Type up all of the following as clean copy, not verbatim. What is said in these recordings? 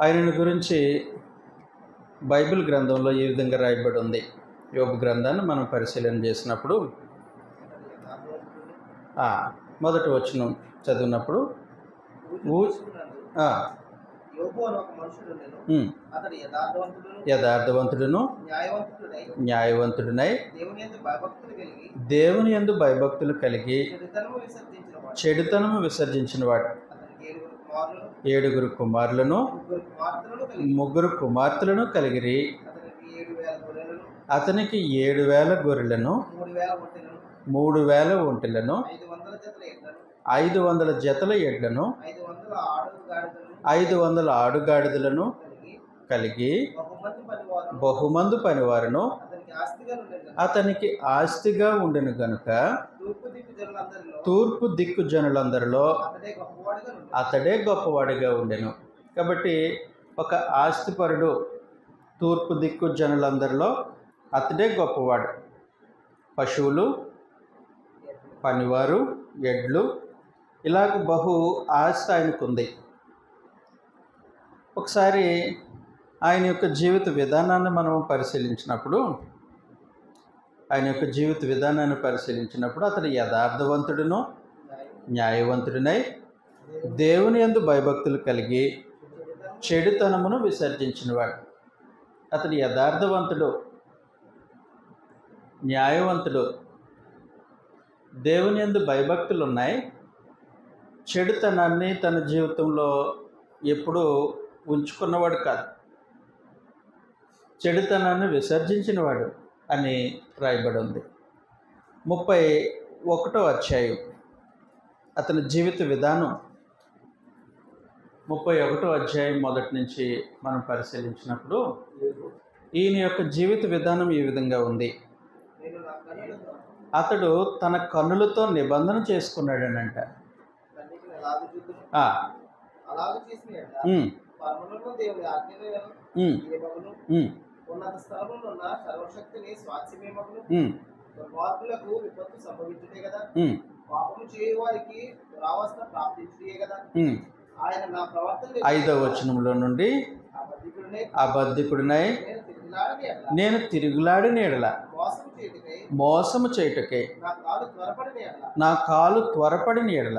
ఆయనను గురించి బైబిల్ గ్రంథంలో ఈ విధంగా రాయబడి ఉంది. యోబు గ్రంథాన్ని మనం పరిశీలన చేసినప్పుడు మొదటి వచనం చదివినప్పుడు యథార్థవంతుడును న్యాయవంతుడునై దేవుని యందు భయభక్తులు కలిగి చెడుతనము విసర్జించిన వాడు 7 కుమారులను 3 కుమార్తెలను కలిగిరి. అతనికి 7,000 గొర్రెలను 3,000 ఒంటెలను 500 జతల ఎడ్లను 500 ఆడుగాడిదలను కలిగి బహుమంది పనివారును అతనికి ఆస్తిగా ఉండెను గనుక తూర్పు దిక్కు జనులందరిలో అతడే గొప్పవాడిగా ఉండెను. కాబట్టి ఒక ఆస్తిపరుడు తూర్పు దిక్కు జనులందరిలో అతడే గొప్పవాడు. పశువులు, పనివారు, ఎడ్లు, ఇలాగ బహు ఆస్తి ఆయనకుంది. ఒకసారి ఆయన యొక్క జీవిత విధానాన్ని మనం పరిశీలించినప్పుడు అతడు యథార్థవంతుడును న్యాయవంతుడినై దేవుని యందు భయభక్తులు కలిగి చెడుతనమును విసర్జించినవాడు. అతడు యథార్థవంతుడు, న్యాయవంతుడు, దేవుని యందు భయభక్తులు ఉన్నాయి. చెడుతనాన్ని తన జీవితంలో ఎప్పుడూ ఉంచుకున్నవాడు కాదు, చెడుతనాన్ని విసర్జించినవాడు అని రాయబడి ఉంది. 31వ అధ్యాయం అతని జీవిత విధానం 31వ అధ్యాయం మొదటి నుంచి మనం పరిశీలించినప్పుడు ఈయన యొక్క జీవిత విధానం ఈ విధంగా ఉంది. అతడు తన కన్నులతో నిబంధన చేసుకున్నాడనంట. ఉన్నత స్థలములో ఉన్న సర్వశక్తిని స్వాస్యమేమగును. దుర్మార్గులకు విపత్తు సంభవించుటే కదా, పాపము చేయవారికి దురావస్థ ప్రాప్తించుటే కదా. ఆయన నా ప్రవర్తన 5వ వచనంలో నుండి అబద్ధికుడినై నేను తిరుగులాడిన ఎడల మోసము చేయుటకై నా కాలు త్వరపడిన ఎడల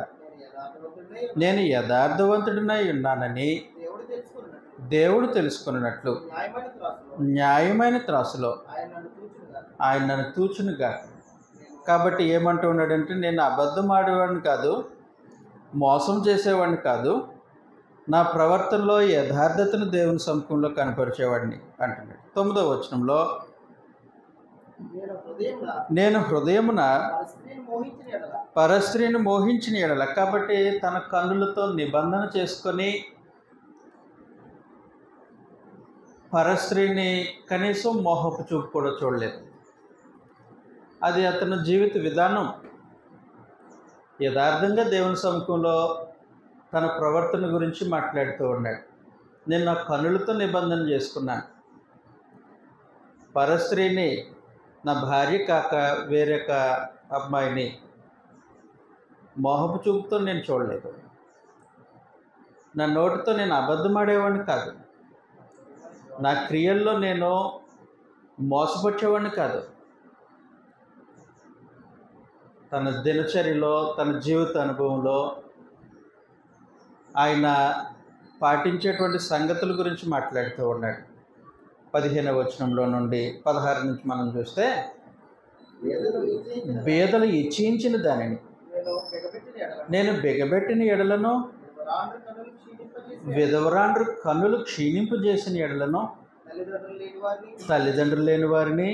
నేను యథార్థవంతుడినై ఉన్నానని దేవుడు తెలుసుకున్నట్లు న్యాయమైన త్రాసులో ఆయన నన్ను తూచునుగా. కాబట్టి ఏమంటూ ఉన్నాడంటే, నేను అబద్ధం ఆడేవాడిని కాదు, మోసం చేసేవాడిని కాదు, నా ప్రవర్తనలో యథార్థతను దేవుని సముఖంలో కనపరిచేవాడిని అంటున్నాడు. 9వ వచనంలో నేను హృదయమున పరస్త్రీని మోహించిన ఎడల. కాబట్టి తన కన్నులతో నిబంధన చేసుకొని పరస్త్రీని కనీసం మోహపు చూపు కూడా చూడలేదు. అది అతని జీవిత విధానం. యథార్థంగా దేవుని సముఖంలో తన ప్రవర్తన గురించి మాట్లాడుతూ ఉన్నాడు. నేను నా కన్నులతో నిబంధన చేసుకున్నాను, పరస్త్రీని, నా భార్య కాక వేరొక అమ్మాయిని మోహపు చూపుతో నేను చూడలేదు. నా నోటితో నేను అబద్ధం ఆడేవాడిని కాదు, నా క్రియల్లో నేను మోసపరిచేవాడిని కాదు. తన దినచర్యలో, తన జీవిత అనుభవంలో ఆయన పాటించేటువంటి సంగతుల గురించి మాట్లాడుతూ ఉన్నాడు. 15వ వచనంలో నుండి 16 నుంచి మనం చూస్తే, బేదలు ఇచ్చించిన దానిని నేను బిగబెట్టిన ఎడలను, విధవరాండ్రు కన్నులు క్షీణింపజేసిన ఎడలను, తల్లిదండ్రులు లేని వారిని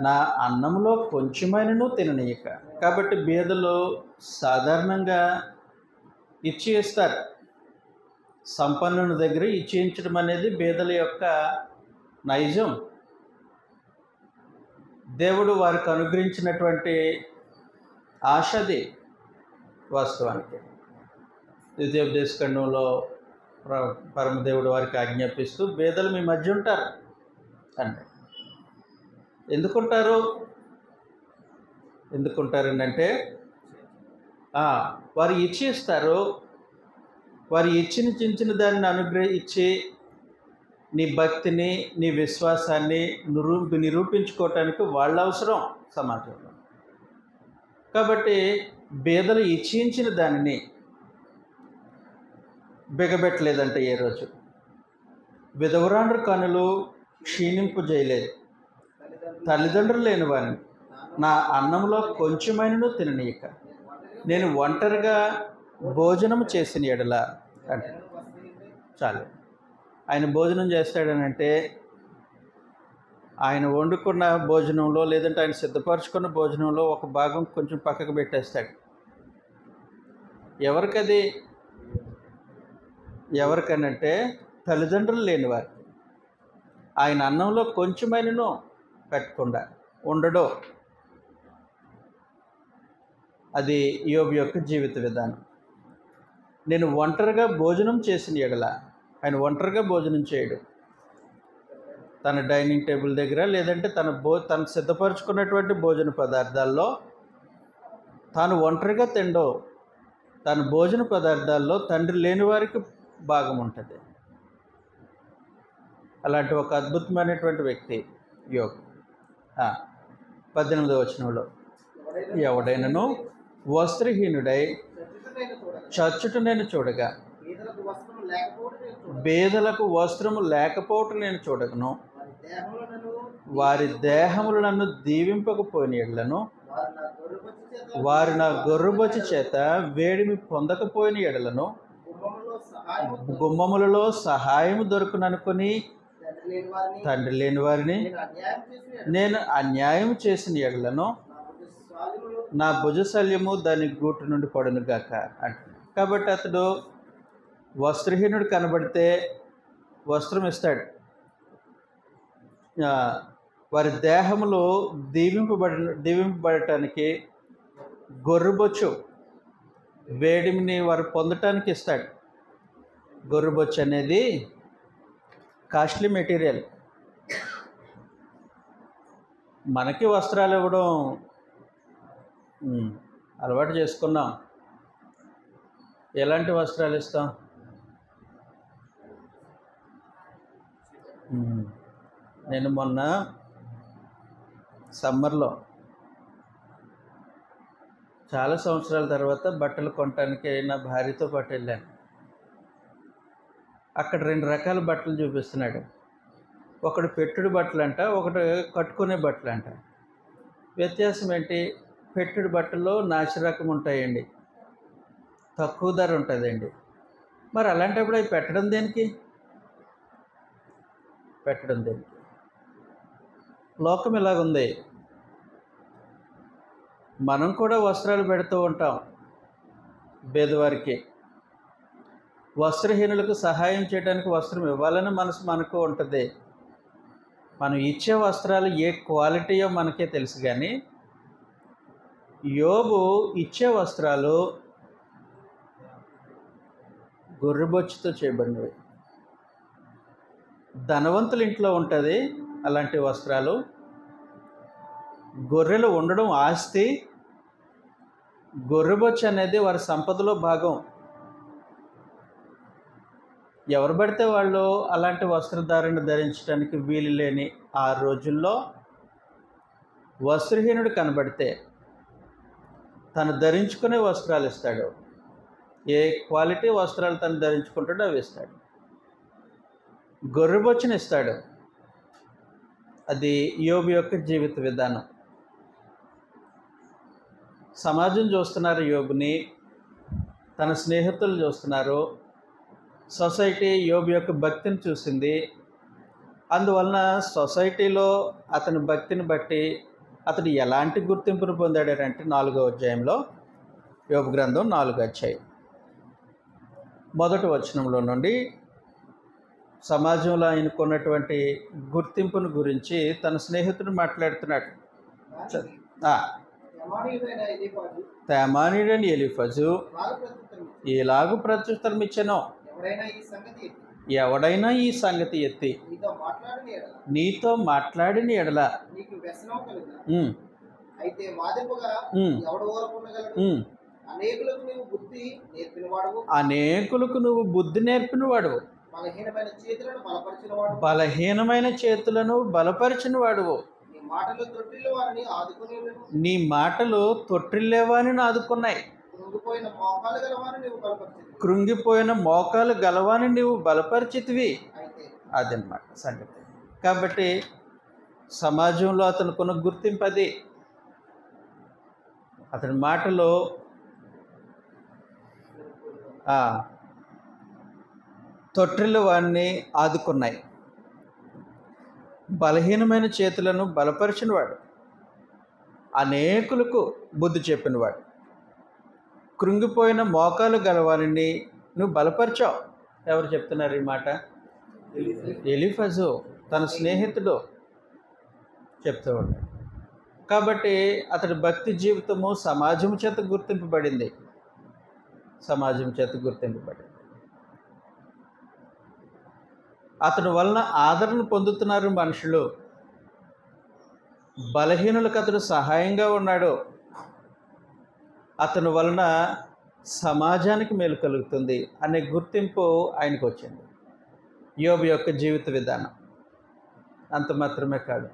నా అన్నంలో కొంచెమైనను తిననీయక. కాబట్టి బేదలు సాధారణంగా ఇచ్చేస్తారు. సంపన్నుని దగ్గర ఇచ్చేయించడం అనేది బేదల యొక్క నైజం. దేవుడు వారికి అనుగ్రహించినటువంటి ఆశది. వాస్తవానికి ద్వితీయోపదేశఖండంలో పరమదేవుడు వారికి ఆజ్ఞాపిస్తూ, బేదలు మీ మధ్య ఉంటారు అంటే. ఎందుకుంటారంటే వారు ఇచ్చేస్తారు, వారు ఇచ్చిన దానిని అనుగ్రహించి నీ భక్తిని, నీ విశ్వాసాన్ని నిరూపించుకోవటానికి వాళ్ళ అవసరం సమాజంలో. కాబట్టి బీదలు ఇచ్చిన దానిని బిగబెట్టలేదంటే ఏ రోజు. విధవరాండ్ర కనులు క్షీణింపు చేయలేదు. తల్లిదండ్రులు లేని వారిని నా అన్నంలో కొంచెమైనను తిననీయక నేను ఒంటరిగా భోజనం చేసిన ఎడల అంటే చాలు. ఆయన భోజనం చేస్తాడనంటే ఆయన వండుకున్న భోజనంలో లేదంటే ఆయన సిద్ధపరచుకున్న భోజనంలో ఒక భాగం కొంచెం పక్కకు పెట్టేస్తాడు. ఎవరికనంటే తల్లిదండ్రులు లేని వారికి. ఆయన అన్నంలో కొంచెమైనను పెట్టకుండా ఉండడో. అది యోబు యొక్క జీవిత విధానం. నేను ఒంటరిగా భోజనం చేసిన ఎడల, ఆయన ఒంటరిగా భోజనం చేయడు. తన డైనింగ్ టేబుల్ దగ్గర లేదంటే తను సిద్ధపరచుకున్నటువంటి భోజన పదార్థాల్లో తాను ఒంటరిగా తిండో. తన భోజన పదార్థాల్లో తండ్రి లేని వారికి భాగం ఉంటుంది. అలాంటి ఒక అద్భుతమైనటువంటి వ్యక్తి యోబు. 18వ వచనంలో, ఎవడైనను వస్త్రహీనుడై చచ్చుట నేను చూడగా, బేదలకు వస్త్రము లేకపోవటం నేను చూడగను. వారి దేహములు నన్ను దీవింపకపోయిన ఎడలను, వారి నా గొర్రెబొచ్చి చేత వేడిమి పొందకపోయిన ఎడలను, గుమ్మములలో సహాయం దొరుకుననుకొని తండ్రి లేని వారిని నేను అన్యాయం చేసిన ఎడలను నా భుజశల్యము దాని గూటు నుండి పడును గాక అంటున్నాడు. కాబట్టి అతడు వస్త్రహీనుడు కనబడితే వస్త్రం ఇస్తాడు. వారి దేహములు దీవింపబడటానికి గొర్రెబొచ్చు వేడిమిని వారు పొందటానికి ఇస్తాడు. గొర్రెబొచ్చు అనేది కాస్ట్లీ మెటీరియల్. మనకి వస్త్రాలు ఇవ్వడం అలవాటు చేసుకున్నాం. ఎలాంటి వస్త్రాలు ఇస్తాం? నేను మొన్న సమ్మర్లో చాలా సంవత్సరాల తర్వాత బట్టలు కొనటానికి నా భార్యతో పాటు వెళ్ళాను. అక్కడ 2 రకాల బట్టలు చూపిస్తున్నాడు. ఒకటి పెట్టుడు బట్టలు అంట, ఒకటి కట్టుకునే బట్టలు అంట. వ్యత్యాసం ఏంటి? పెట్టుడు బట్టల్లో నాసిరకం ఉంటాయండి, తక్కువ ధర ఉంటుందండి. మరి అలాంటప్పుడు అవి పెట్టడం దేనికి? లోకం ఇలాగుంది. మనం కూడా వస్త్రాలు పెడుతూ ఉంటాం పేదవారికి. వస్త్రహీనులకు సహాయం చేయడానికి వస్త్రం ఇవ్వాలని మనసు మనకు ఉంటుంది. మనం ఇచ్చే వస్త్రాలు ఏ క్వాలిటీయో మనకే తెలుసు. కానీ యోబు ఇచ్చే వస్త్రాలు గొర్రెబొచ్చుతో చేయబడినవి. ధనవంతుల ఇంట్లో ఉంటుంది అలాంటి వస్త్రాలు. గొర్రెలు ఉండడం ఆస్తి, గొర్రెబొచ్చు అనేది వారి సంపదలో భాగం. ఎవరు పడితే వాళ్ళు అలాంటి వస్త్రధారణ ధరించడానికి వీలు లేని ఆ రోజుల్లో వస్త్రహీనుడు కనబడితే తను ధరించుకునే వస్త్రాలు ఇస్తాడు. ఏ క్వాలిటీ వస్త్రాలు తను ధరించుకుంటాడో అవి ఇస్తాడు. గొర్రెబొచ్చుని ఇస్తాడు. అది యోబు యొక్క జీవిత విధానం. సమాజం చూస్తున్నారు యోబుని, తన స్నేహితులు చూస్తున్నారు, సొసైటీ యోబు యొక్క భక్తిని చూసింది. అందువలన సొసైటీలో అతని భక్తిని బట్టి అతడు ఎలాంటి గుర్తింపును పొందాడంటే 4వ అధ్యాయంలో, యోబు గ్రంథం 4వ అధ్యాయం 1వ వచనంలో నుండి సమాజంలో ఆయనకున్నటువంటి గుర్తింపును గురించి తన స్నేహితుడు మాట్లాడుతున్నాడు. తేమానీయుడైన ఎలీఫజు ఎలాగూ ప్రత్యుత్తరం ఇచ్చెనో, ఎవడైనా ఈ సంగతి ఎత్తి నీతో మాట్లాడిన ఎడల అనేకులకు నీవు బుద్ధి నేర్పినవాడు, అనేకులకు నువ్వు బుద్ధి నేర్పినవాడు, బలహీనమైన చేతులను బలపరిచినవాడు, బలహీనమైన చేతులను బలపరిచిన వాడువు, నీ మాటలు తొట్టిల్లు వారిని ఆదుకుని నీ మాటలు తొట్టిల్లేవాని ఆదుకున్నాయి, కృంగిపోయిన మోకాలు గల వారిని నీవు బలపరిచింది. కృంగిపోయిన మోకాలు గలవాని నీవు బలపరిచితివి. అయితే అదనమాట సంగతి. కాబట్టి సమాజంలో అతనుకున్న గుర్తింపు అది. అతని మాటలు తొట్టిల్లు వాడిని ఆదుకున్నాయి, బలహీనమైన చేతులను బలపరిచినవాడు, అనేకులకు బుద్ధి చెప్పినవాడు, కృంగిపోయిన మోకాలు గలవారిని నువ్వు బలపరిచావు. ఎవరు చెప్తున్నారు ఈ మాట? ఎలీఫజు తన స్నేహితుడు చెప్తూ ఉన్నాడు. కాబట్టి అతడి భక్తి జీవితము సమాజం చేత గుర్తింపబడింది. సమాజం చేత గుర్తింపబడింది. అతడి వలన ఆదరణ పొందుతున్నారు మనుషులు. బలహీనులకు అతడు సహాయంగా ఉన్నాడు. అతని వలన సమాజానికి మేలు కలుగుతుంది అనే గుర్తింపు ఆయనకు వచ్చింది. యోబు యొక్క జీవిత విధానం అంత మాత్రమే కాదు,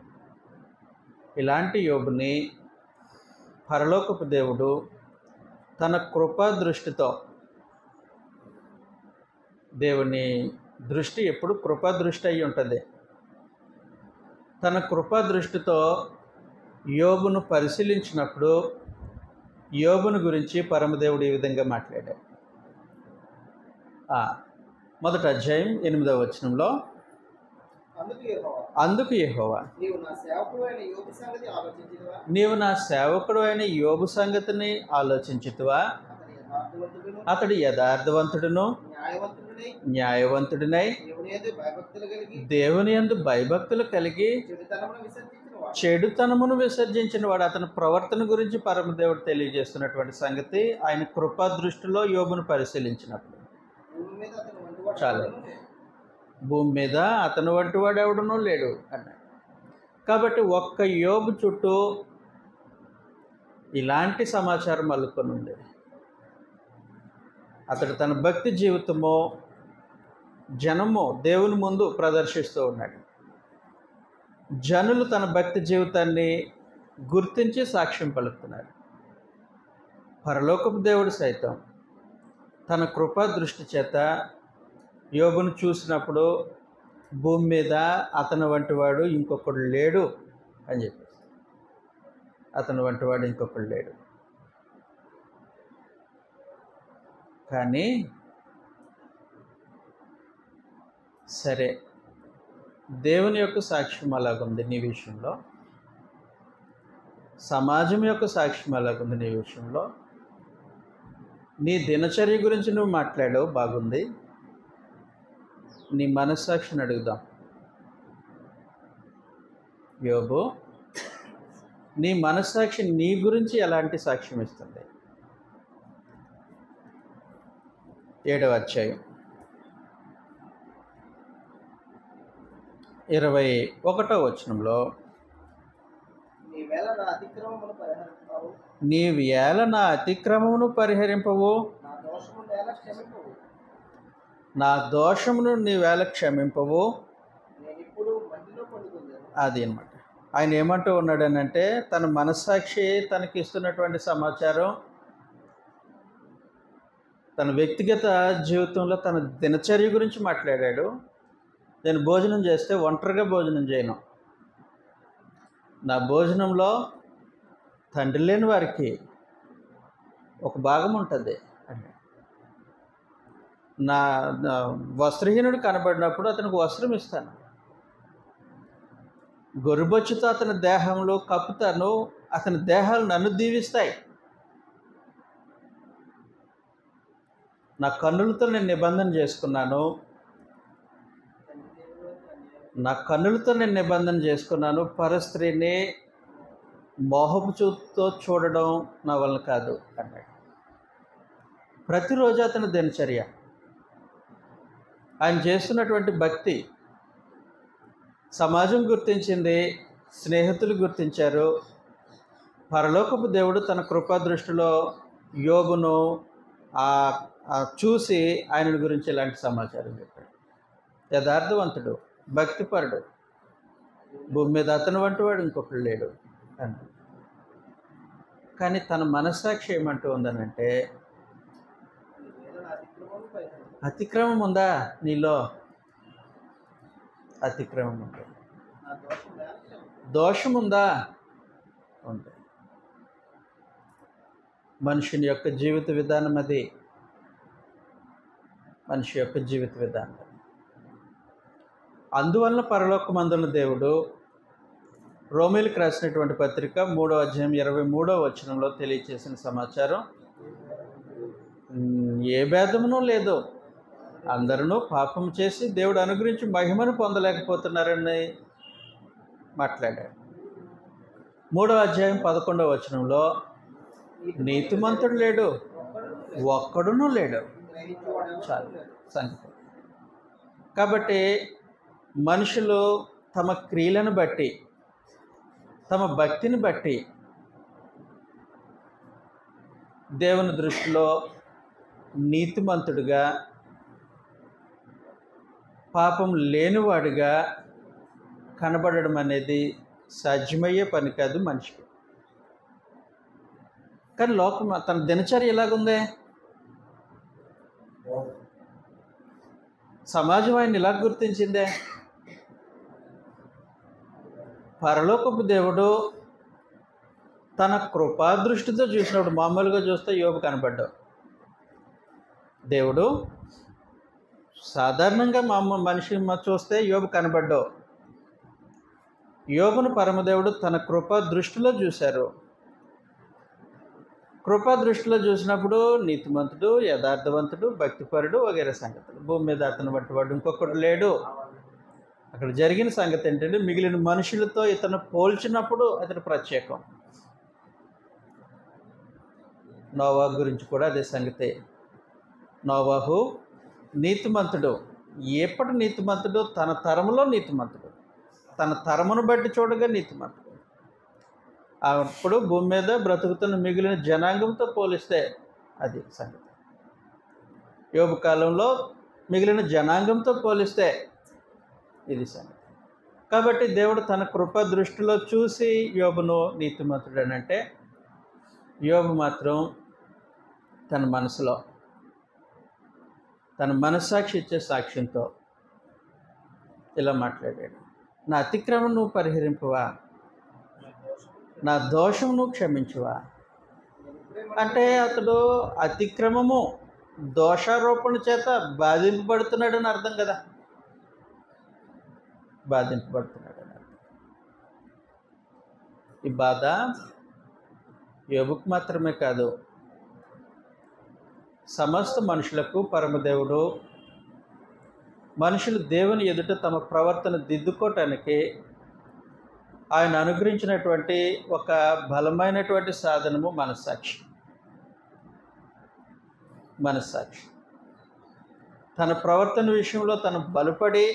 ఇలాంటి యోబుని పరలోకపు దేవుడు తన కృపా దృష్టితో, దేవుని దృష్టి ఎప్పుడు కృపా దృష్టి అయి ఉంటుంది, తన కృపా దృష్టితో యోబును పరిశీలించినప్పుడు యోబును గురించి పరమదేవుడు ఈ విధంగా మాట్లాడాడు. మొదటి అధ్యాయం 8వ వచనంలో, అందుకు యెహోవా నీవు నా సేవకుడు అయిన యోబు సంగతి ఆలోచించితివా, నీవు నా సేవకుడు అయిన యోబు సంగతిని ఆలోచించితివా, అతడు యథార్థవంతుడును న్యాయవంతుడినై దేవుని యందు భయభక్తులు కలిగి చెడుతనమును విసర్జించిన వాడు. అతని ప్రవర్తన గురించి పరమదేవుడు తెలియజేస్తున్నటువంటి సంగతి ఆయన కృపా దృష్టిలో యోబును పరిశీలించినప్పుడు చాలు. భూమి మీద అతను వంటి వాడు ఎవడనూ లేడు అన్నాడు. కాబట్టి ఒక్క యోబు చుట్టూ ఇలాంటి సమాచారం అల్లుకొని ఉంది. అతడు తన భక్తి జీవితము జనము దేవుని ముందు ప్రదర్శిస్తూ ఉన్నాడు. జనులు తన భక్తి జీవితాన్ని గుర్తించి సాక్ష్యం పలుకుతున్నారు. పరలోకపు దేవుడు సైతం తన కృపా దృష్టి చేత యోబును చూసినప్పుడు భూమి మీద అతని వంటి వాడు ఇంకొకడు లేడు అని చెప్పేసి, అతని వంటి వాడు ఇంకొకడు లేడు. కానీ సరే, దేవుని యొక్క సాక్ష్యం అలాగుంది నీ విషయంలో, సమాజం యొక్క సాక్ష్యం అలాగుంది నీ విషయంలో, నీ దినచర్య గురించి నువ్వు మాట్లాడావు, బాగుంది. నీ మనస్సాక్షిని అడుగుదాం. యోబు, నీ మనస్సాక్షి నీ గురించి ఎలాంటి సాక్ష్యం ఇస్తుంది? 7వ అధ్యాయం 21వ వచనంలో, నీవేళ నా అతిక్రమమును పరిహరింపవు, నా దోషమును నీవేళ క్షమింపవు. అది అన్నమాట. ఆయన ఏమంటూ ఉన్నాడనంటే, తన మనస్సాక్షి తనకి ఇస్తున్నటువంటి సమాచారం, తన వ్యక్తిగత జీవితంలో తన దినచర్య గురించి మాట్లాడాడు. నేను భోజనం చేస్తే ఒంటరిగా భోజనం చేయను, నా భోజనంలో తండ్రి లేని వారికి ఒక భాగం ఉంటుంది అంటే, నా వస్త్రహీనుడు కనబడినప్పుడు అతనికి వస్త్రం ఇస్తాను, గొర్రెబొచ్చుతో అతని దేహంలో కప్పుతాను, అతని దేహాలు నన్ను దీవిస్తాయి. నా కన్నులతో నేను నిబంధన చేసుకున్నాను, నా కన్నులతో నేను నిబంధన చేసుకున్నాను. పరస్త్రీని మోహపు చూపుతో చూడడం నా వల్ల కాదు అన్నాడు. ప్రతిరోజు అతని దినచర్య, ఆయన చేస్తున్నటువంటి భక్తి సమాజం గుర్తించింది, స్నేహితులు గుర్తించారు, పరలోకపు దేవుడు తన కృపా దృష్టిలో యోబును చూసి ఆయన గురించి ఇలాంటి సమాచారం చెప్పాడు. యథార్థవంతుడు, భక్తిపరుడు, భూమి మీద అతను వంటి వాడు ఇంకొకడు లేడు అని. కానీ తన మనస్సాక్షి ఏమంటూ ఉందనంటే, అతిక్రమం ఉందా నీలో? అతిక్రమం ఉంది. దోషం ఉందా? ఉంది. మనుషుని యొక్క జీవిత విధానం అది. మనిషి యొక్క జీవిత విధానం. అందువలన పరలోకమందున్న దేవుడు రోమీలకు రాసినటువంటి పత్రిక 3వ అధ్యాయం 23వ వచనంలో తెలియచేసిన సమాచారం, ఏ భేదమునూ లేదు, అందరూ పాపం చేసి దేవుడు అనుగ్రహించి మహిమను పొందలేకపోతున్నారని మాట్లాడాడు. 3వ అధ్యాయం 11వ వచనంలో నీతిమంతుడు లేడు, ఒక్కడునూ లేడు. చాలు సంగతి. కాబట్టి మనుషులు తమ క్రియలను బట్టి, తమ భక్తిని బట్టి దేవుని దృష్టిలో నీతిమంతుడిగా, పాపం లేనివాడిగా కనబడడం అనేది సాధ్యమయ్యే పని కాదు మనిషికి. కానీ లోకం తన దినచర్య ఎలాగుందే? సమాజం ఆయన ఇలా గుర్తించిందే. పరలోకపు దేవుడు తన కృపాదృష్టితో చూసినప్పుడు, మామూలుగా చూస్తే యోబు కనబడ్డావు. దేవుడు సాధారణంగా మనిషి చూస్తే యోబు కనబడ్డావు. యోబును పరమదేవుడు తన కృపా దృష్టిలో చూశారు. కృపా దృష్టిలో చూసినప్పుడు నీతిమంతుడు, యథార్థవంతుడు, భక్తిపరుడు వగైరా సంగతులు. భూమి మీద అతను బట్టి వాడు ఇంకొకడు లేడు. అక్కడ జరిగిన సంగతి ఏంటంటే, మిగిలిన మనుషులతో ఇతను పోల్చినప్పుడు అతను ప్రత్యేకం. నోవాహు గురించి కూడా అదే సంగతి. నోవాహు నీతిమంతుడు. ఎప్పటి నీతిమంతుడు? తన తరములో నీతిమంతుడు. తన తరమును బట్టి చూడగా నీతిమంతుడు. అప్పుడు భూమి మీద బ్రతుకుతున్న మిగిలిన జనాంగంతో పోలిస్తే అది సంగతి. యోబు కాలంలో మిగిలిన జనాంగంతో పోలిస్తే ఇది సంగతి. కాబట్టి దేవుడు తన కృప దృష్టిలో చూసి యోబును నీతిమంతుడు అని అంటే, యోబు మాత్రం తన మనసులో, తన మనస్సాక్షి ఇచ్చే సాక్ష్యంతో ఇలా మాట్లాడాడు. నా అతిక్రమం నువ్వు పరిహరింపువా, నా దోషం నువ్వు క్షమించువా. అంటే అతడు అతిక్రమము, దోషారోపణ చేత బాధింపబడుతున్నాడని అర్థం కదా. బాధింపబడుతున్నాడని అర్థం. ఈ బాధ యోబుకు మాత్రమే కాదు, సమస్త మనుషులకు పరమదేవుడు మనుషులు దేవుని ఎదుట తమ ప్రవర్తన దిద్దుకోవటానికి ఆయన అనుగ్రహించినటువంటి ఒక బలమైనటువంటి సాధనము మనస్సాక్షి. మనస్సాక్షి తన ప్రవర్తన విషయంలో తను బలపడి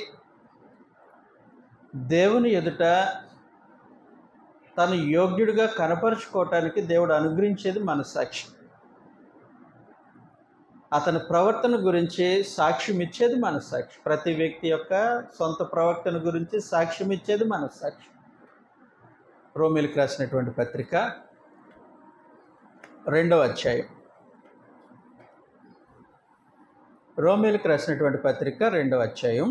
దేవుని ఎదుట తను యోగ్యుడిగా కనపరుచుకోవటానికి దేవుడు అనుగ్రహించేది మనస్సాక్షి. అతని ప్రవర్తన గురించి సాక్ష్యం ఇచ్చేది మనస్సాక్షి. ప్రతి వ్యక్తి యొక్క సొంత ప్రవర్తన గురించి సాక్ష్యం ఇచ్చేది మనస్సాక్షి. రోమీలకు రాసినటువంటి పత్రిక 2వ అధ్యాయం, రోమీలకు రాసినటువంటి పత్రిక 2వ అధ్యాయం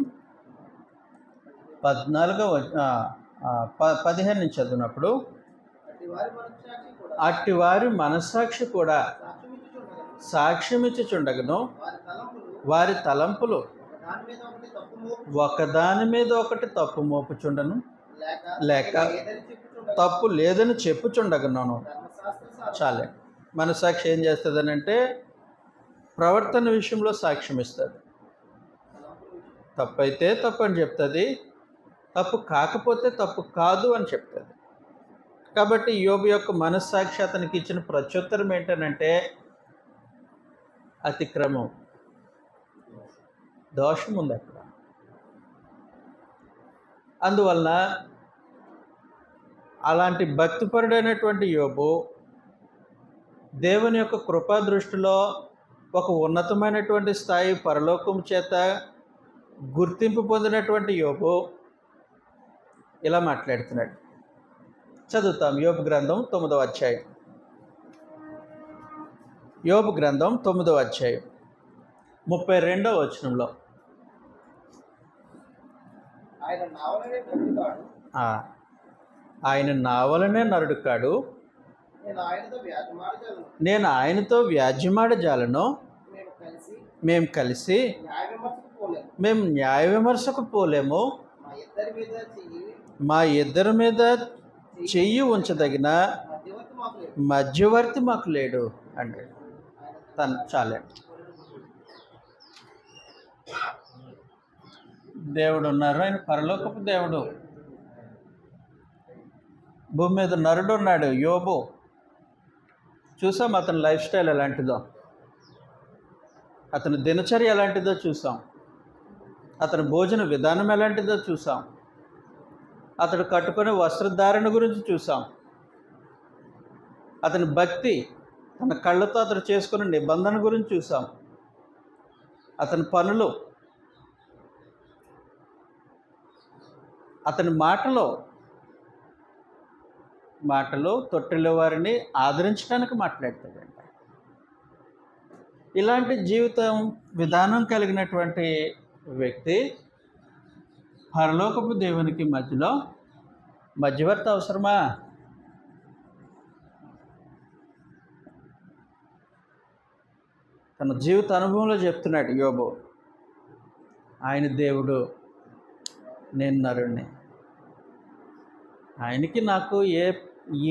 15 నుంచి చదివినప్పుడు, అట్టివారి మనస్సాక్షి కూడా సాక్ష్యమిచ్చుచుండగను, వారి తలంపులు ఒకదాని మీద ఒకటి తప్పు మోపుచుండను, లేక తప్పు లేదని చెప్పుచుండగను. చాలే. మనస్సాక్షి ఏం చేస్తుంది అంటే, ప్రవర్తన విషయంలో సాక్ష్యం ఇస్తుంది. తప్పు అయితే తప్పు అని చెప్తుంది, తప్పు కాకపోతే తప్పు కాదు అని చెప్తుంది. కాబట్టి యోబు యొక్క మనస్సాక్షి అతనికి ఇచ్చిన ప్రత్యుత్తరం ఏంటనంటే, అతిక్రమం, దోషం ఉంది అక్కడ. అందువలన అలాంటి భక్తిపరుడైనటువంటి యోబు దేవుని యొక్క కృపా దృష్టిలో ఒక ఉన్నతమైనటువంటి స్థాయి పరలోకం చేత గుర్తింపు పొందినటువంటి యోబు ఇలా మాట్లాడుతున్నాడు. చదువుతాం. యోబు గ్రంథం 9వ అధ్యాయం. యోబు గ్రంథం 9వ అధ్యాయం 32వ వచనంలో ఆయన నావలనే నరుడుగాడు, ఆయన నావలనే నరుడు కాడు, నేను ఆయనతో వ్యాజ్యమాడజాలను, నేను ఆయనతో వ్యాజ్యమాడజాలను, మేము కలిసి మేము న్యాయ విమర్శకు పోలేము, మా ఇద్దరి మీద మా ఇద్దరి మీద చెయ్యి ఉంచదగిన మధ్యవర్తి మాకు లేదు. మధ్యవర్తి మాకు లేడు అంటే తను చాలండి. దేవుడు ఉన్నారు, ఆయన పరలోకపు దేవుడు. భూమి మీద నరుడు ఉన్నాడు, యోబు. చూసాం అతని లైఫ్ స్టైల్ ఎలాంటిదో, అతని దినచర్య ఎలాంటిదో చూసాం, అతని భోజన విధానం ఎలాంటిదో చూసాం, అతడు కట్టుకునే వస్త్రధారణ గురించి చూసాం, అతని భక్తి, తన కళ్ళతో అతడు చేసుకునే నిబంధన గురించి చూసాం, అతని పనులు, అతని మాటలు తొట్టిలో వారిని ఆదరించడానికి మాట్లాడతాడంట. ఇలాంటి జీవితం విధానం కలిగినటువంటి వ్యక్తి పరలోకపు దేవునికి మధ్యలో మధ్యవర్తి అవసరమా? తన జీవిత అనుభవంలో చెప్తున్నాడు యోబు, ఆయన దేవుడు, నేను నరుణ్ణి. ఆయనకి నాకు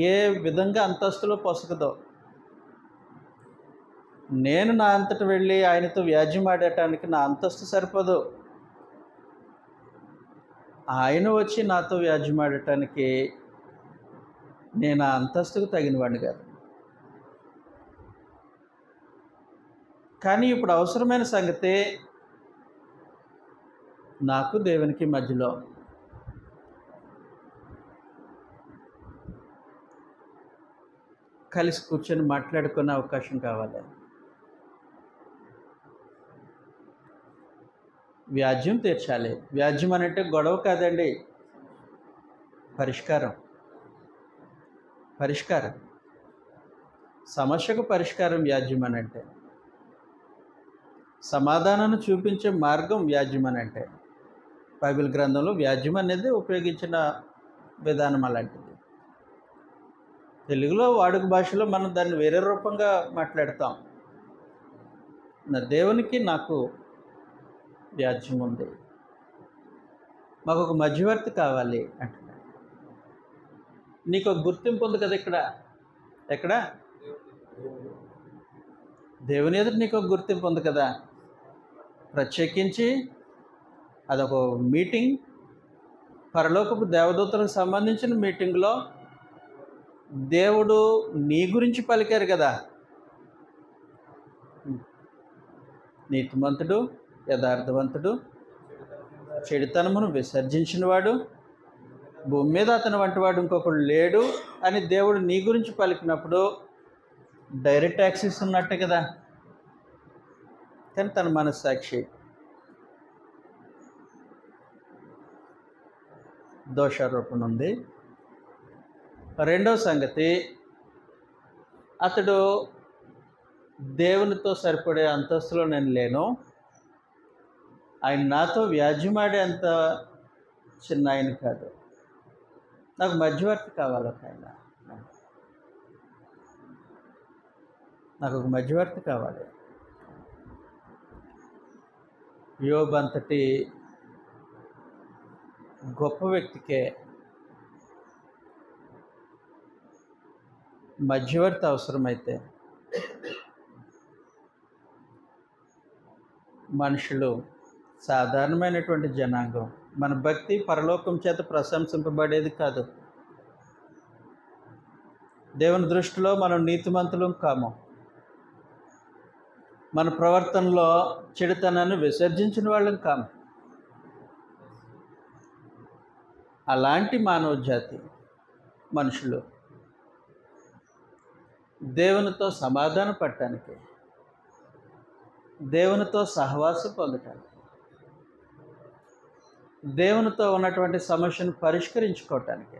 ఏ విధంగా అంతస్తులో పొసగదో. నేను నా అంతట వెళ్ళి ఆయనతో వ్యాజ్యం ఆడటానికి నా అంతస్తు సరిపోదు. ఆయన వచ్చి నాతో వ్యాజ్యం ఆడటానికి నేను ఆ అంతస్తుకు తగినవాడిని కాదు. కానీ ఇప్పుడు అవసరమైన సంగతి నాకు దేవునికి మధ్యలో కలిసి కూర్చొని మాట్లాడుకునే అవకాశం కావాలి. వ్యాజ్యం తీర్చాలి. వ్యాజ్యం అంటే గొడవ కాదండి, పరిష్కారం. సమస్యకు పరిష్కారం వ్యాజ్యం అని అంటే, సమాధానాన్ని చూపించే మార్గం వ్యాజ్యం అని అంటే. బైబిల్ గ్రంథంలో వ్యాజ్యం అనేది ఉపయోగించిన విధానం అలాంటిది. తెలుగులో వాడుక భాషలో మనం దాన్ని వేరే రూపంగా మాట్లాడతాం. నా దేవునికి నాకు వ్యాజ్యం ఉంది, మాకు ఒక మధ్యవర్తి కావాలి అంటున్నాడు. నీకు ఒక గుర్తింపు ఉంది కదా ఎక్కడ దేవుని ఎదుట నీకు ఒక గుర్తింపు ఉంది కదా. ప్రత్యేకించి అదొక మీటింగ్, పరలోకపు దేవదూతలకు సంబంధించిన మీటింగ్లో దేవుడు నీ గురించి పలికారు కదా. నీతిమంతుడు, యథార్థవంతుడు, చెడుతనమును విసర్జించినవాడు, భూమి మీద అతని వంటి వాడు ఇంకొకడు లేడు అని దేవుడు నీ గురించి పలికినప్పుడు డైరెక్ట్ యాక్సెస్ ఉన్నట్టే కదా. కానీ తన మనస్సాక్షి దోషారోపణ ఉంది. రెండవ సంగతి, అతడు దేవునితో సరిపడే అంతస్తులో నేను లేను, ఆయన నాతో వ్యాజ్యమాడే అంత చిన్న ఆయన కాదు, నాకు మధ్యవర్తి కావాలి. నాకు ఒక మధ్యవర్తి కావాలి. యోబు అంతటి గొప్ప వ్యక్తికే మధ్యవర్తి అవసరమైతే మనుషులు, సాధారణమైనటువంటి జనాంగం, మన భక్తి పరలోకం చేత ప్రశంసింపబడేది కాదు. దేవుని దృష్టిలో మనం నీతిమంతులం కాము. మన ప్రవర్తనలో చెడుతనాన్ని విసర్జించిన వాళ్ళం కాము. అలాంటి మానవ జాతి మనుషులు దేవునితో సమాధాన పడటానికి, దేవునితో సహవాసం పొందటానికి, దేవునితో ఉన్నటువంటి సమస్యను పరిష్కరించుకోవటానికి,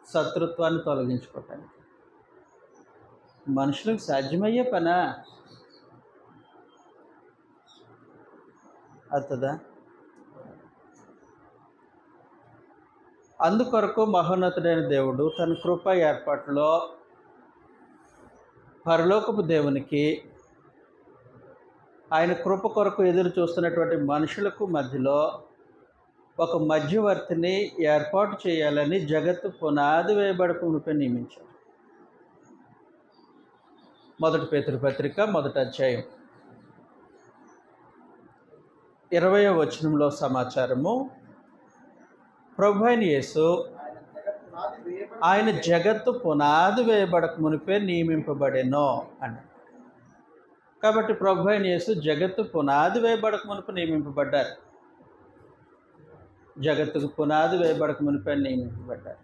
శత్రుత్వాన్ని తొలగించుకోవటానికి మనుషులకు సాధ్యమయ్యే పనా? అవుతుందా? అందుకొరకు మహోన్నతుడైన దేవుడు తన కృప ఏర్పాటులో పరలోకపు దేవునికి ఆయన కృప కొరకు ఎదురు చూస్తున్నటువంటి మనుషులకు మధ్యలో ఒక మధ్యవర్తిని ఏర్పాటు చేయాలని జగత్తు పునాది వేయబడక మునిపే నియమించారు. 1 పేతురు పత్రిక 1వ అధ్యాయం 20వ వచనంలో సమాచారము, ప్రభు అయిన యేసు ఆయన జగత్తు పునాది వేయబడక మునిపే నియమింపబడెను అని. కాబట్టి ప్రభు అయిన యేసు జగత్తు పునాది వేయబడక మునిపే నియమింపబడ్డారు. జగత్తుకు పునాది వేయబడక మునిపే నియమింపబడ్డారు.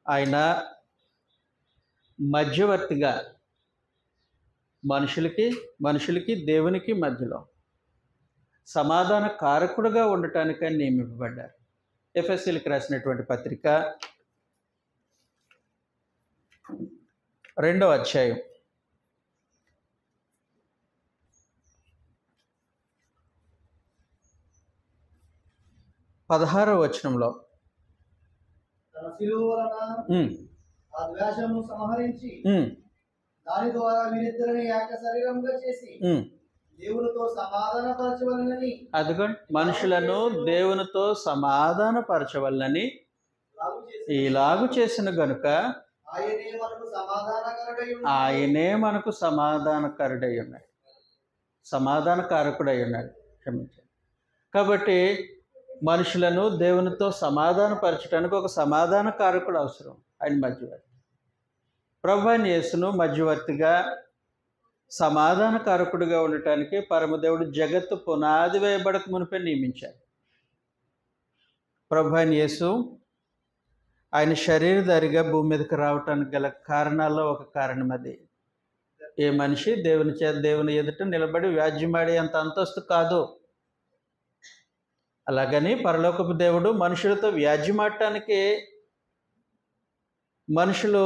ఆయన మధ్యవర్తిగా మనుషులకి దేవునికి మధ్యలో సమాధాన కారకుడుగా ఉండటానికి ఆయన నియమింపబడ్డారు. ఎఫెసీయులకు రాసినటువంటి పత్రిక 2వ అధ్యాయం 16వ వచనంలో తన శిలువ వలన ఆ ద్వేషమును సంహరించి దాని ద్వారా వీరిద్దరిని ఏక శరీరంగా చేసి దేవునితో సమాధానపరచవలెనని, అదిగోండి, మనుషులను దేవునితో సమాధానపరచవలనని ఇలాగు చేసిన గనుక ఆయనే మనకు సమాధానకరుడై ఉన్నాడు, సమాధానకారకుడై ఉన్నాడు. క్షమించండి. కాబట్టి మనుషులను దేవునితో సమాధానపరచడానికి ఒక సమాధానకారకుడు అవసరం. ఆయన మధ్యవర్తి. ప్రభు అయిన యేసును మధ్యవర్తిగా సమాధానకారకుడిగా ఉండటానికి పరమదేవుడు జగత్తు పునాది వేయబడక మునిపే నియమించారు. ప్రభు అయిన యేసు ఆయన శరీరధారిగా భూమి మీదకి రావటానికి గల కారణాల్లో ఒక కారణం అది. ఏ మనిషి దేవుని ఎదుట నిలబడి వ్యాజ్యమాడే అంత అంతస్తు కాదు. అలాగని పరలోకపు దేవుడు మనుషులతో వ్యాజ్యమాడటానికి మనుషులు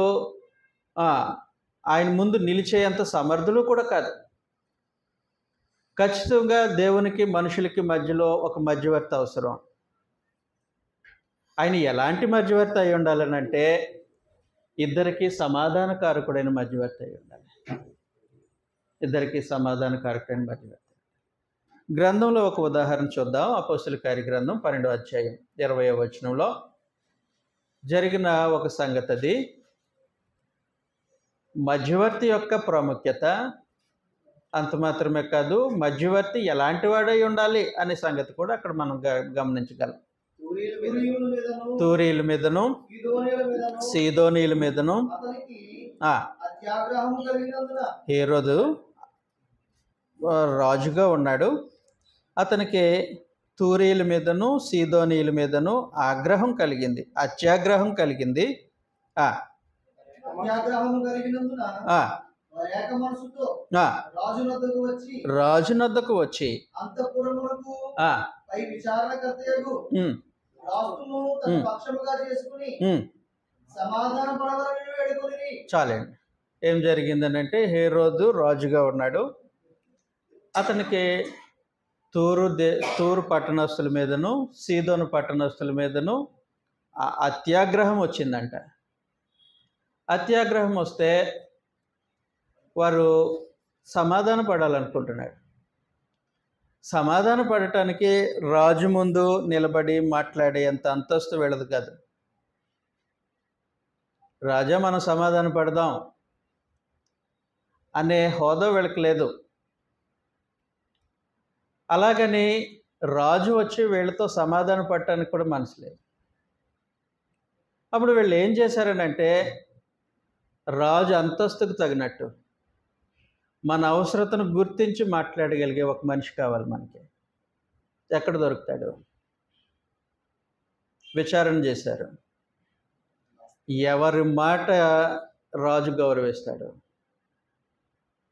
ఆయన ముందు నిలిచేంత సమర్థులు కూడా కాదు. ఖచ్చితంగా దేవునికి మనుషులకి మధ్యలో ఒక మధ్యవర్తి అవసరం. ఆయన ఎలాంటి మధ్యవర్తి అయి ఉండాలనంటే ఇద్దరికి సమాధానకారకుడైన మధ్యవర్తి అయి ఉండాలి. ఇద్దరికి సమాధానకారకుడైన మధ్యవర్తి. గ్రంథంలో ఒక ఉదాహరణ చూద్దాం. అపోస్తలుల కార్యగ్రంథం 12వ అధ్యాయం 20వ వచనంలో జరిగిన ఒక సంగతి అది. మధ్యవర్తి యొక్క ప్రాముఖ్యత అంత మాత్రమే కాదు, మధ్యవర్తి ఎలాంటి వాడై ఉండాలి అనే సంగతి కూడా అక్కడ మనం గమనించగలం. తూరీల మీదను సీదోనీల మీదను హేరోదు రాజుగా ఉన్నాడు. అతనికి తూరీల మీదను సీదోనీల మీదను ఆగ్రహం కలిగింది, అత్యాగ్రహం కలిగింది. రాజునొద్దకు వచ్చి చాలండి. ఏం జరిగిందనంటే హేరోదు రాజుగా ఉన్నాడు. అతనికి తూరు పట్టణస్తుల మీదను సీదోను పట్టణస్తుల మీదను అత్యాగ్రహం వచ్చిందంట. అత్యాగ్రహం వస్తే వారు సమాధాన పడాలనుకుంటున్నాడు. సమాధాన పడటానికి రాజు ముందు నిలబడి మాట్లాడేంత అంతస్తు వెళ్ళదు కాదు. రాజా మనం సమాధాన పడదాం అనే హోదా వీళ్ళకి లేదు. అలాగని రాజు వచ్చి వీళ్ళతో సమాధాన పడటానికి కూడా మనసు లేదు. అప్పుడు వీళ్ళు ఏం చేశారనంటే రాజు అంతస్తుకు తగినట్టు మన అవసరతను గుర్తించి మాట్లాడగలిగే ఒక మనిషి కావాలి మనకి. ఎక్కడ దొరుకుతాడు? విచారణ చేశారు. ఎవరి మాట రాజు గౌరవిస్తాడు?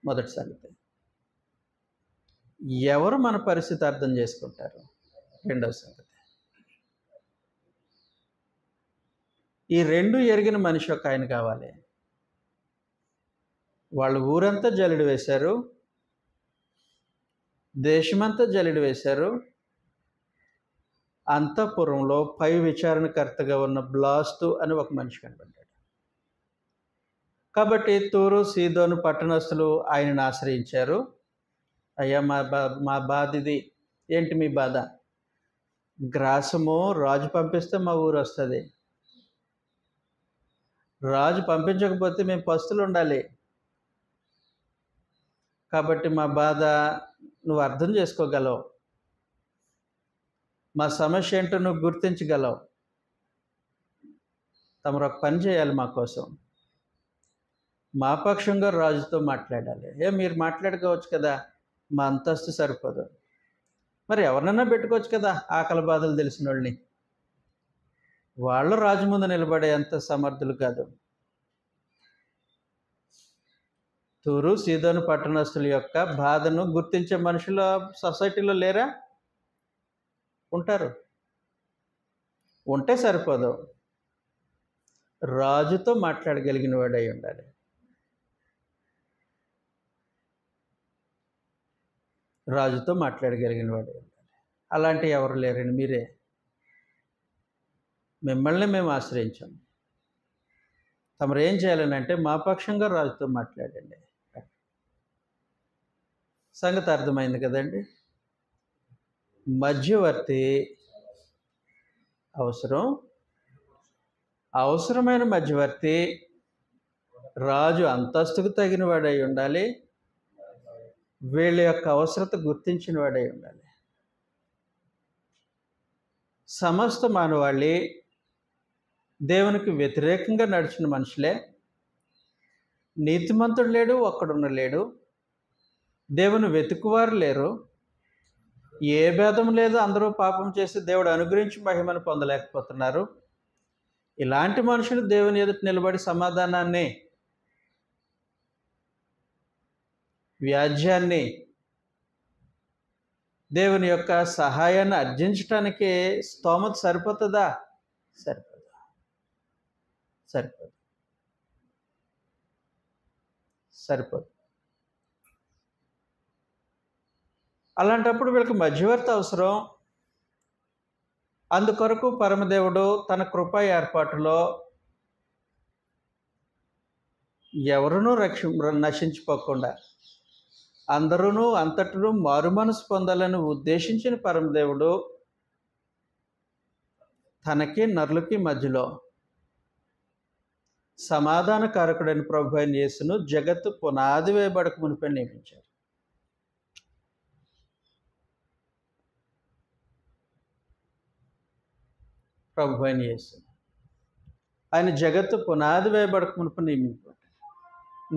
మొదటి సంగతి. ఎవరు మన పరిస్థితి అర్థం చేసుకుంటారు? రెండవ సంగతి. ఈ రెండు ఎరిగిన మనిషి ఒక ఆయన కావాలి. వాళ్ళు ఊరంతా జల్లెడ వేశారు, దేశమంతా జల్లెడ వేశారు. అంతఃపురంలో పై విచారణకర్తగా ఉన్న బ్లాస్తు అని ఒక మనిషి కనబడ్డాడు. కాబట్టి తూరు సీదోను పట్టణస్తులు ఆయనను ఆశ్రయించారు. అయ్యా, మా బాధ ఇది. ఏంటి మీ బాధ? గ్రాసము రాజు పంపిస్తే మా ఊరు వస్తుంది. రాజు పంపించకపోతే మేము పస్తులు ఉండాలి. కాబట్టి మా బాధ నువ్వు అర్థం చేసుకోగలవు, మా సమస్య ఏంటో నువ్వు గుర్తించగలవు. తమరు ఒక పని చేయాలి మా కోసం. మా పక్షంగా రాజుతో మాట్లాడాలి. మీరు మాట్లాడుకోవచ్చు కదా, మా అంతస్తు సరిపోదు. మరి ఎవరినైనా పెట్టుకోవచ్చు కదా, ఆకలి బాధలు తెలిసిన వాళ్ళని. వాళ్ళు రాజు ముందు నిలబడే అంత సమర్థులు కాదు. తూరు సీదోను పట్టణస్తుల యొక్క బాధను గుర్తించే మనుషులు సొసైటీలో లేరా? ఉంటారు. ఉంటే సరిపోదు, రాజుతో మాట్లాడగలిగిన వాడై ఉండాలి. రాజుతో మాట్లాడగలిగిన వాడై ఉండాలి. అలాంటి ఎవరు లేరండి, మీరే. మిమ్మల్ని మేము ఆశ్రయించాం. తమరు ఏం చేయాలని అంటే మా పక్షంగా రాజుతో మాట్లాడండి. సంగతి అర్థమైంది కదండి. మధ్యవర్తి అవసరం. అవసరమైన మధ్యవర్తి రాజు అంతస్తుకు తగిన వాడై ఉండాలి. వీళ్ళ యొక్క అవసరత గుర్తించిన వాడై ఉండాలి. సమస్త మానవాళి దేవునికి వ్యతిరేకంగా నడిచిన మనుషులే. నీతిమంతుడు లేడు, ఒక్కడున్న లేడు. దేవుని వెతుకువారు లేరు. ఏ భేదం లేదు, అందరూ పాపం చేసి దేవుడు అనుగ్రహించి మహిమను పొందలేకపోతున్నారు. ఇలాంటి మనుషులు దేవుని ఎదుట నిలబడి సమాధానాన్ని, వ్యాజ్యాన్ని, దేవుని యొక్క సహాయాన్ని అర్జించటానికి స్తోమత సరిపోతుందా? సరిపోదు. సరిపోదు. సరిపోదు. అలాంటప్పుడు వీళ్ళకి మధ్యవర్తి అవసరం. అందుకొరకు పరమదేవుడు తన కృపా ఏర్పాటులో ఎవరునూ నశించిపోకుండా అందరూ అంతటను మారుమనసు పొందాలని ఉద్దేశించిన పరమదేవుడు తనకి నరులకి మధ్యలో సమాధానకారకుడైన ప్రభు అయిన యేసును జగత్తు పునాది వేయబడక మునిపై నియమించారు. ప్రభు అయిన యేసు ఆయన జగత్తు పునాది వేయబడక మునుపు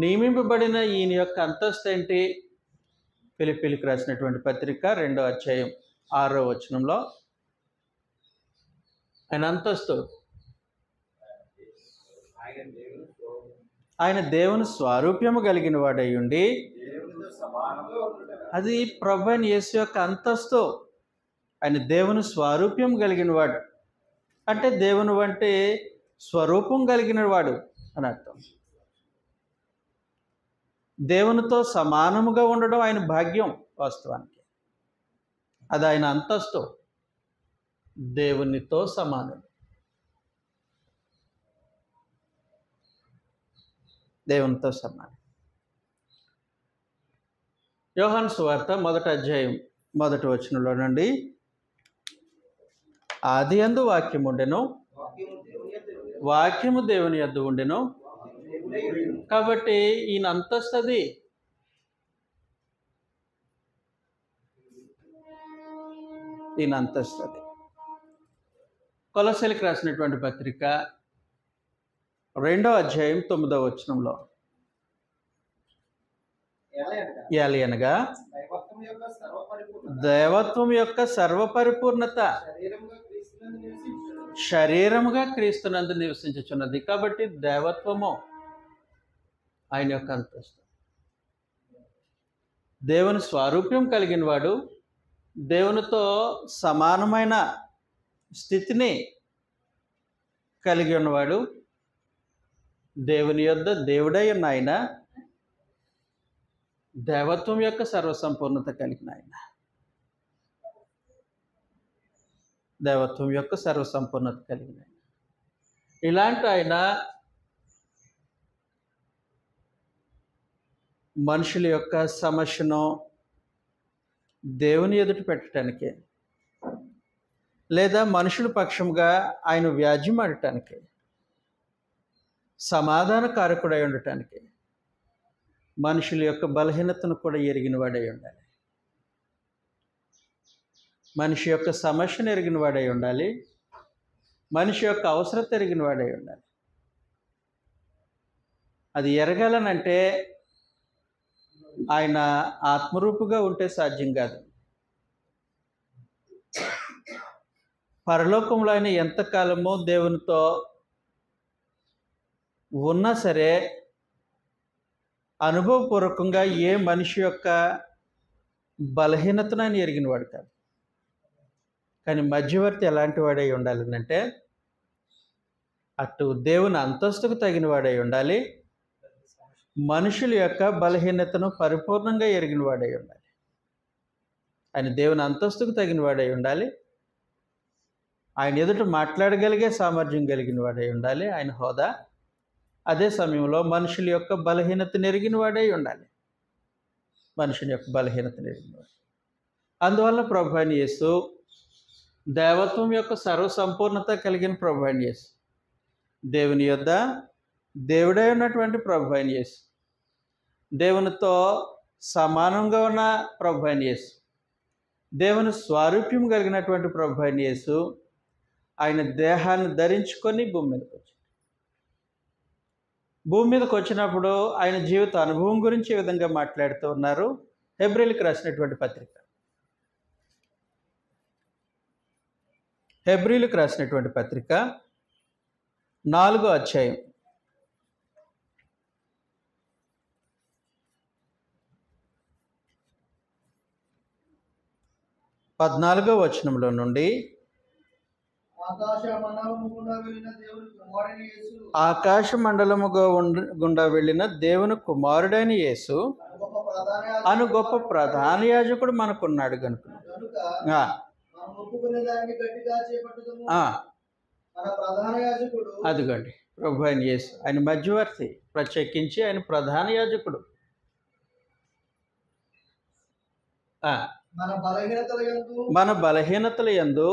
నియమింపబడిన ఈయన యొక్క అంతస్తు ఏంటి? ఫిలిప్పీలకు రాసినటువంటి పత్రిక 2వ అధ్యాయం 6వ వచనంలో ఆయన అంతస్తు, ఆయన దేవుని స్వారూప్యము కలిగిన వాడై ఉండి, అది ప్రభు అయిన యేసు యొక్క అంతస్తు. ఆయన దేవుని స్వారూప్యం కలిగిన వాడు అంటే దేవుని వంటి స్వరూపం కలిగిన వాడు అని అర్థం. దేవునితో సమానముగా ఉండడం ఆయన భాగ్యం. వాస్తవానికి అది ఆయన అంతస్తు. దేవునితో సమానం. దేవునితో సమానం. యోహాను సువార్త 1వ అధ్యాయం 1వ వచనంలో నుండి, ఆదియందు వాక్యము ఉండెను, వాక్యము దేవుని యొద్ద ఉండెను. కాబట్టి ఈయన అంతస్తు అది. ఈయన అంతస్తు అది. కొలస్సీలకు రాసినటువంటి పత్రిక 2వ అధ్యాయం 9వ వచనంలో, ఎలయనగా దైవత్వం యొక్క సర్వపరిపూర్ణత శరీరముగా క్రీస్తునందు నివసించుచున్నది. కాబట్టి దేవత్వము ఆయన యొక్క అంతస్తు. దేవుని స్వారూప్యం కలిగిన వాడు, దేవునితో సమానమైన స్థితిని కలిగి ఉన్నవాడు, దేవుని యొద్ద దేవుడై ఉన్న ఆయన, దేవత్వం యొక్క సర్వసంపూర్ణత కలిగిన ఆయన, దేవత్వం యొక్క సర్వసంపూర్ణత కలిగిన ఆయన. ఇలాంటి ఆయన మనుషుల యొక్క సమస్యను దేవుని ఎదుట పెట్టడానికి, లేదా మనుషుల పక్షంగా ఆయన వ్యాజ్యం ఆడటానికి, సమాధాన కారకుడై ఉండటానికి, మనుషుల యొక్క బలహీనతను కూడా ఎరిగిన వాడై ఉండాలి. మనిషి యొక్క సమస్యను ఎరిగిన వాడై ఉండాలి. మనిషి యొక్క అవసరత ఎరిగిన వాడై ఉండాలి. అది ఎరగాలనంటే ఆయన ఆత్మరూపుగా ఉంటే సాధ్యం కాదు. పరలోకంలో ఆయన ఎంతకాలము దేవునితో ఉన్నా సరే అనుభవపూర్వకంగా ఏ మనిషి యొక్క బలహీనతను ఆయన ఎరిగినవాడు కాదు. కానీ మధ్యవర్తి ఎలాంటి వాడై ఉండాలంటే అటు దేవుని అంతస్తుకు తగిన వాడై ఉండాలి, మనుషుల యొక్క బలహీనతను పరిపూర్ణంగా ఎరిగిన వాడై ఉండాలి. ఆయన దేవుని అంతస్తుకు తగిన వాడై ఉండాలి, ఆయన ఎదుట మాట్లాడగలిగే సామర్థ్యం కలిగిన వాడై ఉండాలి ఆయన హోదా. అదే సమయంలో మనుషుల యొక్క బలహీనతను ఎరిగిన వాడై ఉండాలి, మనుషుని యొక్క బలహీనతను ఎరిగిన వాడు. అందువల్ల ప్రభు అయిన యేసు దేవత్వం యొక్క సర్వసంపూర్ణత కలిగిన ప్రభు అయిన యేసు, దేవుని యొద్ద దేవుడై ఉన్నటువంటి ప్రభు అయిన యేసు, దేవునితో సమానంగా ఉన్న ప్రభు అయిన యేసు, దేవుని స్వారూప్యం కలిగినటువంటి ప్రభు అయిన యేసు ఆయన దేహాన్ని ధరించుకొని భూమి మీదకి వచ్చాడు. భూమి మీదకి వచ్చినప్పుడు ఆయన జీవిత అనుభవం గురించి ఏ విధంగా మాట్లాడుతూ ఉన్నారు? హెబ్రీలకు రాసినటువంటి పత్రిక, హెబ్రీలకు రాసినటువంటి పత్రిక 4వ అధ్యాయం 14వ వచనంలో నుండి, ఆకాశ మండలము గుండా వెళ్ళిన దేవుని కుమారుడైన యేసు అను గొప్ప ప్రధాన యాజకుడు మనకున్నాడు కనుక అదిగోండి ప్రభు అయిన యేసు ఆయన మధ్యవర్తి, ప్రత్యేకించి ఆయన ప్రధాన యాజకుడు. మన బలహీనతల యందు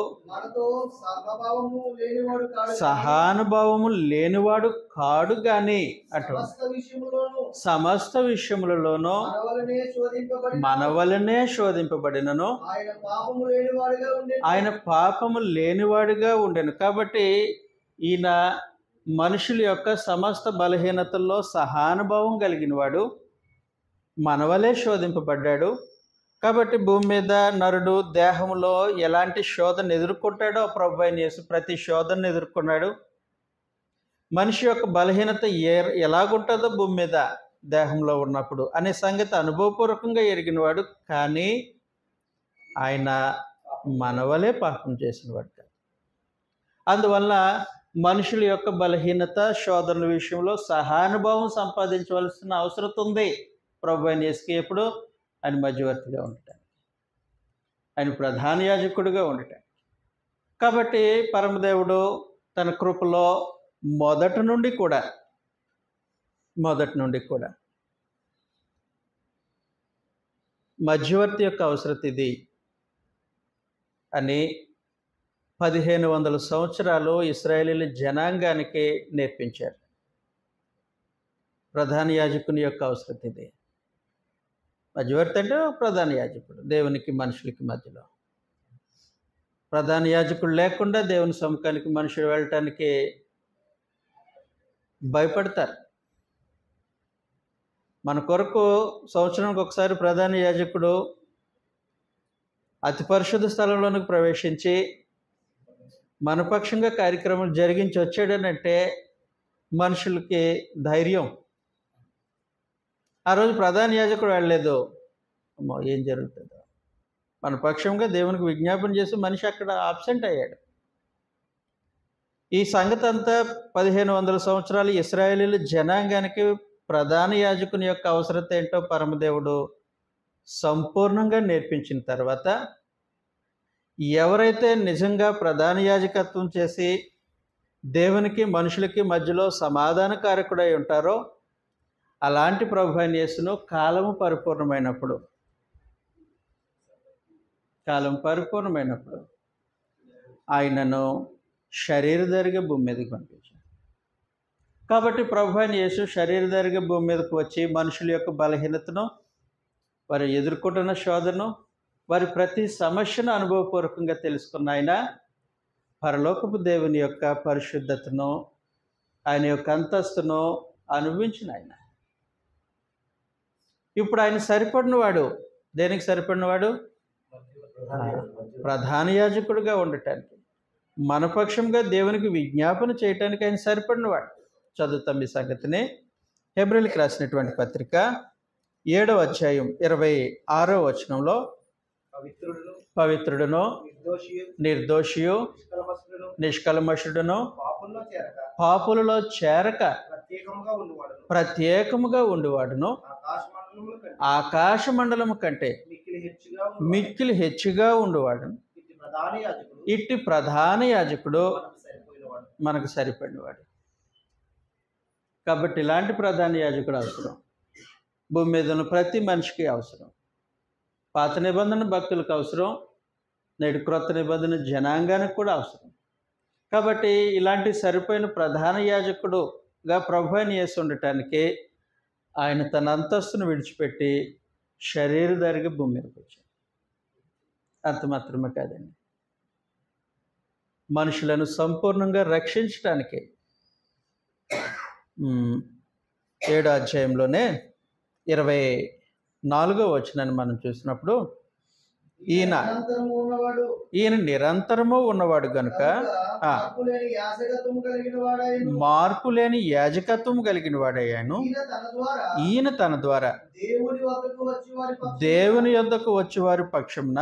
సహానుభావము లేనివాడు కాడు గాని అటు సమస్త విషయములలోనూ మన వలనే శోధింపబడినను ఆయన పాపము లేనివాడుగా ఉండెను. కాబట్టి ఈయన మనుషుల యొక్క సమస్త బలహీనతల్లో సహానుభావం కలిగినవాడు, మన వలే శోధింపబడ్డాడు. కాబట్టి భూమి మీద నరుడు దేహంలో ఎలాంటి శోధన ఎదుర్కొంటాడో ప్రభు అయిన యేసు ప్రతి శోధనను ఎదుర్కొన్నాడు. మనిషి యొక్క బలహీనత ఎలాగుంటుందో భూమి మీద దేహంలో ఉన్నప్పుడు అనే సంగతి అనుభవపూర్వకంగా ఎరిగినవాడు. కానీ ఆయన మనవలే పాపం చేసినవాడు కాదు. అందువల్ల మనుషుల యొక్క బలహీనత శోధనల విషయంలో సహానుభావం సంపాదించవలసిన అవసరం ఉంది ప్రభు అయిన యేసుకి. ఎప్పుడు ఆయన మధ్యవర్తిగా ఉండటానికి, ఆయన ప్రధాన యాజకుడిగా ఉండటానికి. కాబట్టి పరమదేవుడు తన కృపలో మొదటి నుండి కూడా మధ్యవర్తి యొక్క అవసరం ఇది అని 1500 సంవత్సరాలు ఇశ్రాయేలీల జనాంగానికి నేర్పించారు. ప్రధాన యాజకుని యొక్క అవసరం ఇది. మధ్యవర్తి అంటే ప్రధాన యాజకుడు దేవునికి మనుషులకి మధ్యలో. ప్రధాన యాజకుడు లేకుండా దేవుని సముఖానికి మనుషులు వెళ్ళటానికి భయపడతారు. మన కొరకు సంవత్సరానికి ఒకసారి ప్రధాన యాజకుడు అతి పరిశుద్ధ స్థలంలోనికి ప్రవేశించి మనపక్షంగా కార్యక్రమాలు జరిగించి వచ్చాడనంటే మనుషులకి ధైర్యం. ఆ రోజు ప్రధాన యాజకుడు వెళ్ళలేదు, అమ్మో ఏం జరుగుతుందో. మన పక్షంగా దేవునికి విజ్ఞాపన చేసి మనిషి అక్కడ ఆబ్సెంట్ అయ్యాడు. ఈ సంగతి అంతా 1500 సంవత్సరాలు ఇశ్రాయేలీల జనాంగానికి ప్రధాన యాజకుని యొక్క అవసరత ఏంటో పరమదేవుడు సంపూర్ణంగా నేర్పించిన తర్వాత, ఎవరైతే నిజంగా ప్రధాన యాజకత్వం చేసి దేవునికి మనుషులకి మధ్యలో సమాధానకారకుడై ఉంటారో అలాంటి ప్రభువైన యేసును కాలం పరిపూర్ణమైనప్పుడు ఆయనను శరీరధారిగా భూమి మీదకి పంపించారు. కాబట్టి ప్రభువైన యేసు శరీరధారిగా భూమి మీదకి వచ్చి మనుషుల యొక్క బలహీనతను, వారు ఎదుర్కొంటున్న శోధను, వారి ప్రతి సమస్యను అనుభవపూర్వకంగా తెలుసుకున్న ఆయన పరలోకపు దేవుని యొక్క పరిశుద్ధతను, ఆయన యొక్క అంతస్తును అనుభవించిన ఆయన. ఇప్పుడు ఆయన సరిపడినవాడు. దేనికి సరిపడినవాడు? ప్రధాన యాజకుడిగా ఉండటానికి, మనపక్షంగా దేవునికి విజ్ఞాపన చేయటానికి ఆయన సరిపడినవాడు. చదువుతాం ఈ సంగతిని. హెబ్రీయులకు రాసినటువంటి పత్రిక 7వ అధ్యాయం 26వ వచనంలో, పవిత్రుడును నిర్దోషియు నిష్కల్మషుడును పాపులలో చేరక ప్రత్యేకముగా ఉండువాడును ఆకాశ మండలము కంటే మిక్కిలి హెచ్చుగా ఉండువాడును. ఇట్టి ప్రధాన యాజకుడు మనకు సరిపడినవాడు. కాబట్టి ఇలాంటి ప్రధాన యాజకుడు అవసరం. భూమి మీద ఉన్న ప్రతి మనిషికి అవసరం. పాత నిబంధన భక్తులకు అవసరం, నేడు క్రొత్త నిబంధన జనాంగానికి కూడా అవసరం. కాబట్టి ఇలాంటి సరిపోయిన ప్రధాన యాజకుడుగా ప్రభువైన యేసు ఉండటానికి ఆయన తన అంతస్తును విడిచిపెట్టి శరీరధారిగా భూమి మీదకి వచ్చాడు. అంత మాత్రమే కాదండి, మనుషులను సంపూర్ణంగా రక్షించటానికి 7వ అధ్యాయంలోనే 24వ వచనాన్ని మనం చూసినప్పుడు, ఈయన నిరంతరము ఉన్నవాడు గనుక మార్పు లేని యాజకత్వం కలిగిన వాడయ్యాను. ఈయన తన ద్వారా దేవుని యొద్దకు వచ్చి వారి పక్షమున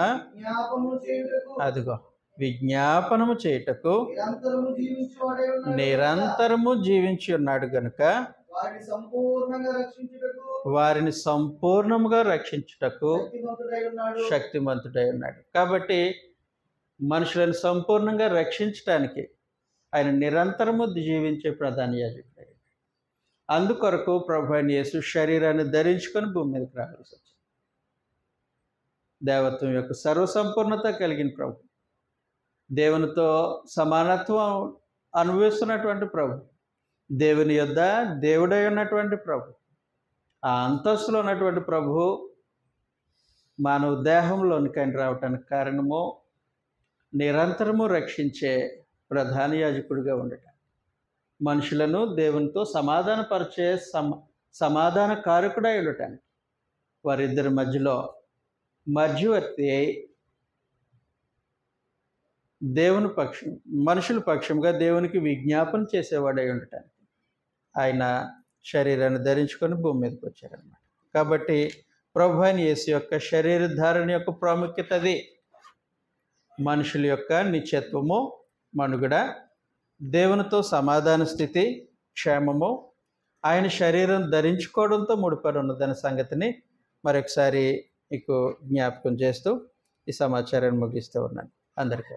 అదిగో విజ్ఞాపనము చేయుటకు నిరంతరము జీవించి ఉన్నాడు గనుక వారిని సంపూర్ణముగా రక్షించుటకు శక్తిమంతుడై ఉన్నాడు. కాబట్టి మనుషులను సంపూర్ణంగా రక్షించటానికి ఆయన నిరంతరము జీవించే ప్రధాన యాజకుడు. అందుకొరకు ప్రభువైన యేసు శరీరాన్ని ధరించుకొని భూమి మీదకి రావాల్సి వచ్చింది. దేవత్వం యొక్క సర్వసంపూర్ణత కలిగిన ప్రభు, దేవునితో సమానత్వం అనుభవిస్తున్నటువంటి ప్రభు, దేవుని యొద్ద దేవుడై ఉన్నటువంటి ప్రభు, ఆ అంతస్తులో ఉన్నటువంటి ప్రభు మానవ దేహంలోనికి రావటానికి కారణము నిరంతరము రక్షించే ప్రధాన యాజకుడిగా ఉండటం, మనుషులను దేవునితో సమాధానపరిచే సమాధాన కారకుడై ఉండటానికి, వారిద్దరి మధ్యలో మధ్యవర్తి అయి దేవుని పక్షం మనుషుల పక్షంగా దేవునికి విజ్ఞాపన చేసేవాడై ఉండటానికి ఆయన శరీరాన్ని ధరించుకొని భూమి మీదకి వచ్చారన్నమాట. కాబట్టి ప్రభువైన యేసు యొక్క శరీర ధారణ యొక్క ప్రాముఖ్యత అది. మనుషుల యొక్క నిత్యత్వము, మనుగడ, దేవునితో సమాధాన స్థితి, క్షేమము ఆయన శరీరం ధరించుకోవడంతో ముడిపడి ఉన్నదనే సంగతిని మరొకసారి మీకు జ్ఞాపకం చేస్తూ ఈ సమాచారాన్ని ముగిస్తూ ఉన్నాను. అందరికీ